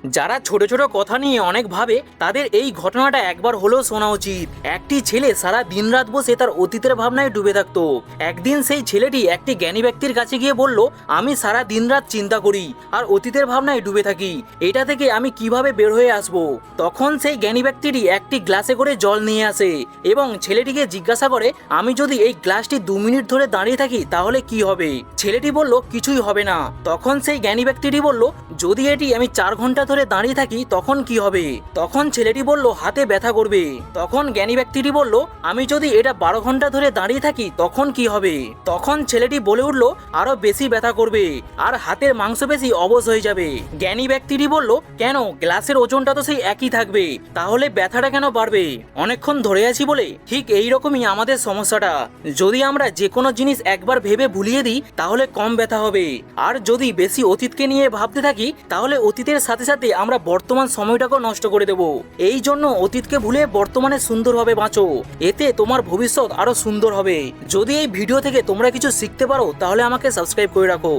যারা ছোট ছোট কথা নিয়ে অনেক ভাবে তাদের এই ঘটনাটা একবার হলেও শোনা উচিত। একটি ছেলে সারা দিনরাত বসে তার অতীতের ভাবনায় ডুবে থাকতো। একদিন সেই ছেলেটি একটি জ্ঞানী ব্যক্তির কাছে গিয়ে বলল, আমি সারা দিনরাত চিন্তা করি আর অতীতের ভাবনায় ডুবে থাকি, এটা থেকে আমি কিভাবে বের হয়ে আসব। তখন সেই জ্ঞানী ব্যক্তিটি একটি গ্লাসে করে জল নিয়ে আসে এবং ছেলেটিকে জিজ্ঞাসা করে, আমি যদি এই গ্লাসটি 2 মিনিট ধরে দাঁড়িয়ে থাকি তাহলে কি হবে? ছেলেটি বলল, কিছুই হবে না। তখন সেই জ্ঞানী ব্যক্তিটি বলল, যদি এটি আমি 4 ঘন্টা ধরে দাঁড়িয়ে থাকি তখন কি হবে? তখন ছেলেটি বলল, হাতে ব্যথা করবে। তখন জ্ঞানী ব্যক্তিটি বলল, আমি যদি এটা 12 ঘন্টা ধরে দাঁড়িয়ে থাকি তখন কি হবে? তখন ছেলেটি বলে উঠল, আরো বেশি ব্যথা করবে আর হাতের মাংসপেশি অবশ হয়ে যাবে। জ্ঞানী ব্যক্তিটি বলল, কেন? গ্লাসের ওজনটা তো সেই একই থাকবে, তাহলে ব্যথাটা কেন বাড়বে? অনেকক্ষণ ধরে আছি বলে। ঠিক এই রকমই আমাদের সমস্যাটা। যদি আমরা যে কোনো জিনিস একবার ভেবে ভুলিয়ে দিই তাহলে কম ব্যথা হবে, আর যদি বেশি অতীতকে নিয়ে ভাবতে থাকি তাহলে অতীতের সাথে সাথে আমরা বর্তমান সময়টাকেও নষ্ট করে দেব। এই জন্য অতীতকে ভুলে বর্তমানে সুন্দরভাবে বাঁচো, এতে তোমার ভবিষ্যৎ আরো সুন্দর হবে। যদি এই ভিডিও থেকে তোমরা কিছু শিখতে পারো তাহলে আমাকে সাবস্ক্রাইব করে রাখো।